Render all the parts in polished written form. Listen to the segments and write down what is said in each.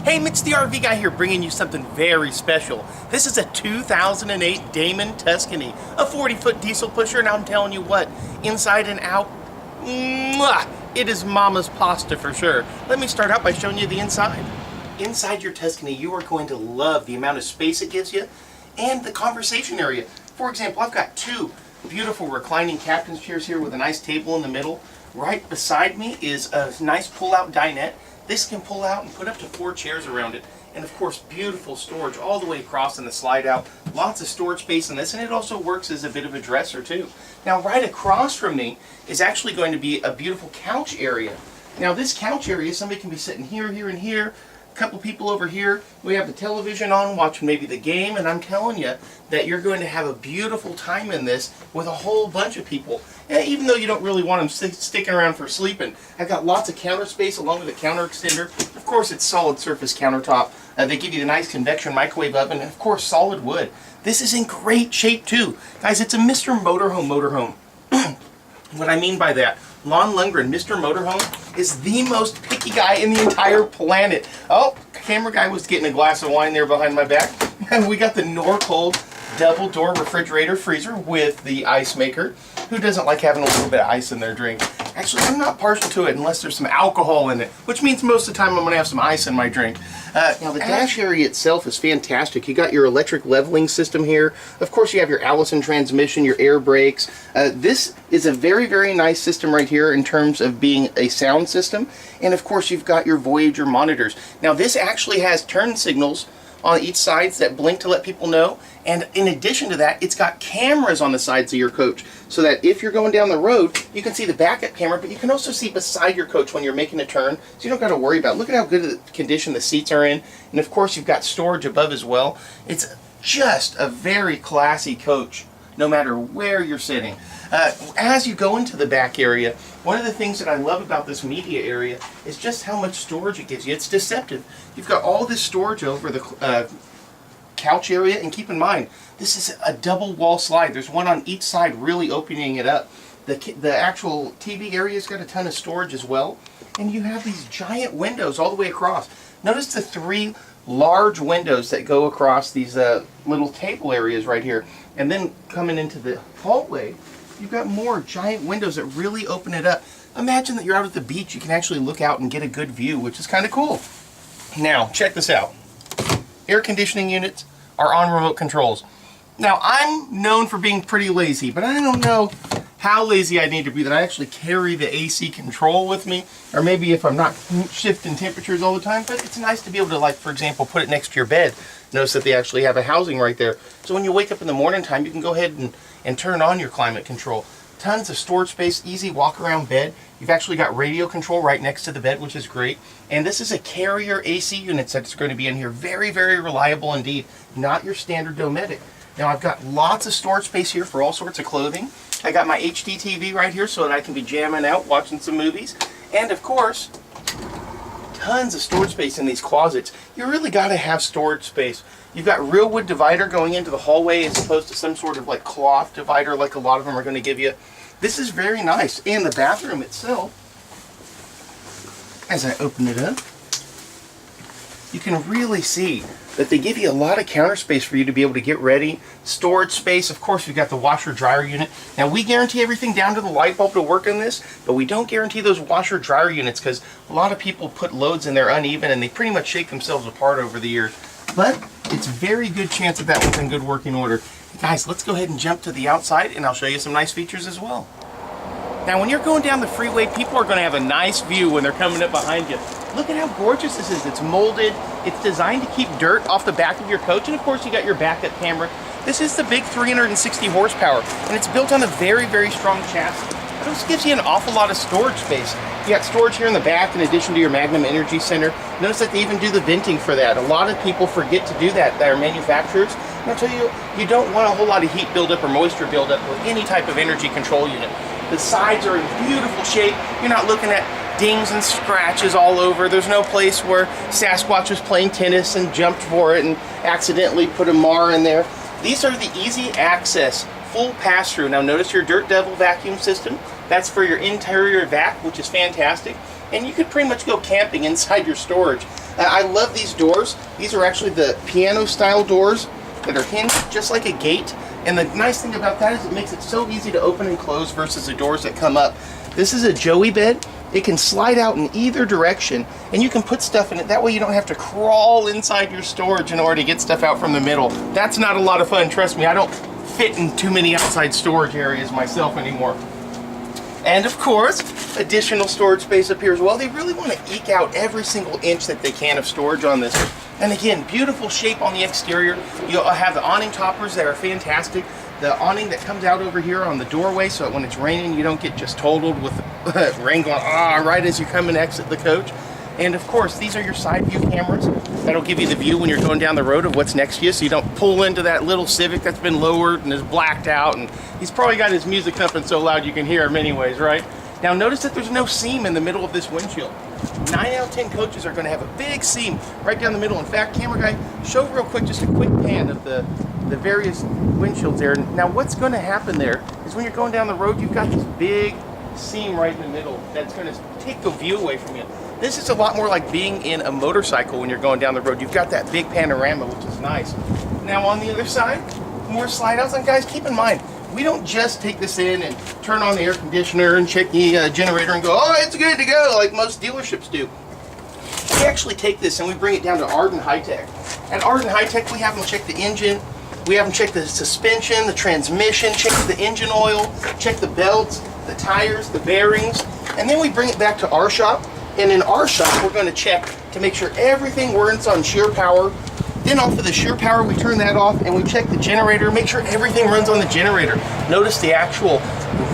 Hey, Mitch the RV guy here, bringing you something very special. This is a 2008 Damon Tuscany, a 40-foot diesel pusher, and I'm telling you what, inside and out, mwah, it is mama's pasta for sure. Let me start out by showing you the inside. Inside your Tuscany, you are going to love the amount of space it gives you and the conversation area. For example, I've got two beautiful reclining captain's chairs here with a nice table in the middle. Right beside me is a nice pull-out dinette. This can pull out and put up to 4 chairs around it. And of course, beautiful storage all the way across in the slide out. Lots of storage space in this, and it also works as a bit of a dresser too. Now right across from me is actually going to be a beautiful couch area. Now this couch area, somebody can be sitting here, here, and here. A couple people over here. We have the television on, watching maybe the game, and I'm telling you that you're going to have a beautiful time in this with a whole bunch of people. Even though you don't really want them sticking around for sleeping. I've got lots of counter space along with a counter extender. Of course, it's solid surface countertop. They give you the nice convection microwave oven, and of course, solid wood. This is in great shape too. Guys, it's a Mr. Motorhome. What I mean by that, Lon Lundgren, Mr. Motorhome, is the most picky guy in the entire planet. Oh, camera guy was getting a glass of wine there behind my back. And we got the Norcold double door refrigerator freezer with the ice maker. Who doesn't like having a little bit of ice in their drink? Actually, I'm not partial to it unless there's some alcohol in it, which means most of the time I'm going to have some ice in my drink. Now the dash area itself is fantastic. You got your electric leveling system here. Of course, you have your Allison transmission, your air brakes. This is a very, very nice system right here in terms of being a sound system. And of course, you've got your Voyager monitors. Now this actually has turn signals on each sides that blink to let people know, and in addition to that, it's got cameras on the sides of your coach so that if you're going down the road, you can see the backup camera, but you can also see beside your coach when you're making a turn, so you don't got to worry about it. Look at how good of the condition the seats are in, and of course you've got storage above as well. It's just a very classy coach no matter where you're sitting. As you go into the back area, one of the things that I love about this media area is just how much storage it gives you. It's deceptive. You've got all this storage over the couch area, and keep in mind, this is a double wall slide. There's one on each side really opening it up. The actual TV area's got a ton of storage as well, and you have these giant windows all the way across. Notice the 3 large windows that go across these little table areas right here, and then coming into the hallway, you've got more giant windows that really open it up. Imagine that you're out at the beach, you can actually look out and get a good view, which is kind of cool. Now, check this out. Air conditioning units are on remote controls. Now, I'm known for being pretty lazy, but I don't know how lazy I need to be that I actually carry the AC control with me, or maybe if I'm not shifting temperatures all the time, but it's nice to be able to, like, for example, put it next to your bed. Notice that they actually have a housing right there. So when you wake up in the morning time, you can go ahead and turn on your climate control. Tons of storage space, easy walk around bed. You've actually got radio control right next to the bed, which is great. And this is a carrier AC unit that's going to be in here. Very, very reliable indeed. Not your standard Dometic. Now I've got lots of storage space here for all sorts of clothing. I got my HD TV right here so that I can be jamming out, watching some movies. And of course, tons of storage space in these closets. You really got to have storage space. You've got real wood divider going into the hallway as opposed to some sort of like cloth divider like a lot of them are going to give you. This is very nice. And the bathroom itself, as I open it up, you can really see that they give you a lot of counter space for you to be able to get ready. Storage space, of course, you've got the washer dryer unit. Now we guarantee everything down to the light bulb to work in this, but we don't guarantee those washer dryer units because a lot of people put loads in there uneven and they pretty much shake themselves apart over the years. But it's very good chance that that one's in good working order. Guys, let's go ahead and jump to the outside and I'll show you some nice features as well. Now when you're going down the freeway, people are going to have a nice view when they're coming up behind you. Look at how gorgeous this is. It's molded. It's designed to keep dirt off the back of your coach. And of course you got your backup camera. This is the big 360 horsepower and it's built on a very, very strong chassis. It also gives you an awful lot of storage space. You got storage here in the back in addition to your Magnum Energy Center. Notice that they even do the venting for that. A lot of people forget to do that. They're manufacturers. And I'll tell you, you don't want a whole lot of heat buildup or moisture buildup with any type of energy control unit. The sides are in beautiful shape. You're not looking at dings and scratches all over. There's no place where Sasquatch was playing tennis and jumped for it and accidentally put a Mar in there. These are the easy access, full pass-through. Now notice your Dirt Devil vacuum system. That's for your interior vac, which is fantastic. And you could pretty much go camping inside your storage. I love these doors. These are actually the piano style doors that are hinged just like a gate. And the nice thing about that is it makes it so easy to open and close versus the doors that come up. This is a Joey bed. It can slide out in either direction, and you can put stuff in it. That way you don't have to crawl inside your storage in order to get stuff out from the middle. That's not a lot of fun, trust me. I don't fit in too many outside storage areas myself anymore. And of course, additional storage space up here as well. They really want to eke out every single inch that they can of storage on this. And again, beautiful shape on the exterior. You'll have the awning toppers that are fantastic. The awning that comes out over here on the doorway, so that when it's raining, you don't get just totaled with rain going right as you come and exit the coach. And of course, these are your side view cameras. That'll give you the view when you're going down the road of what's next to you, so you don't pull into that little Civic that's been lowered and is blacked out. And he's probably got his music thumping so loud you can hear him anyways, right? Now notice that there's no seam in the middle of this windshield. 9 out of 10 coaches are going to have a big seam right down the middle. In fact, camera guy, show real quick just a quick pan of the various windshields there. Now what's going to happen there is when you're going down the road, you've got this big seam right in the middle that's going to take the view away from you. This is a lot more like being in a motorcycle when you're going down the road. You've got that big panorama, which is nice. Now on the other side, more slide outs. And guys, keep in mind, we don't just take this in and turn on the air conditioner and check the generator and go, oh, it's good to go, like most dealerships do. We actually take this and we bring it down to Arden High Tech. At Arden High Tech, we have them check the engine, we have them check the suspension, the transmission, check the engine oil, check the belts, the tires, the bearings, and then we bring it back to our shop. And in our shop, we're going to check to make sure everything runs on sheer power. Then off of the sheer power, we turn that off and we check the generator, make sure everything runs on the generator. Notice the actual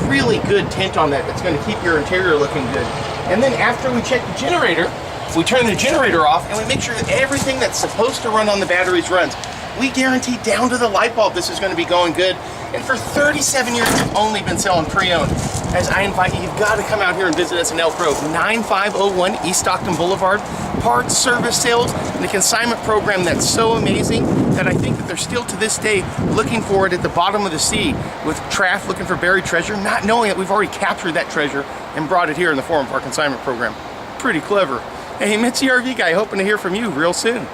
really good tint on that that's going to keep your interior looking good. And then after we check the generator, we turn the generator off and we make sure that everything that's supposed to run on the batteries runs. We guarantee down to the light bulb this is going to be going good. And for 37 years, we've only been selling pre-owned. As I invite you, you've got to come out here and visit us in Elk Grove, 9501 East Stockton Boulevard. Parts, service, sales, and the consignment program that's so amazing that I think that they're still to this day looking for it at the bottom of the sea with Traff looking for buried treasure, not knowing that we've already captured that treasure and brought it here in the form of our consignment program. Pretty clever. Hey, Mitch the RV guy, hoping to hear from you real soon.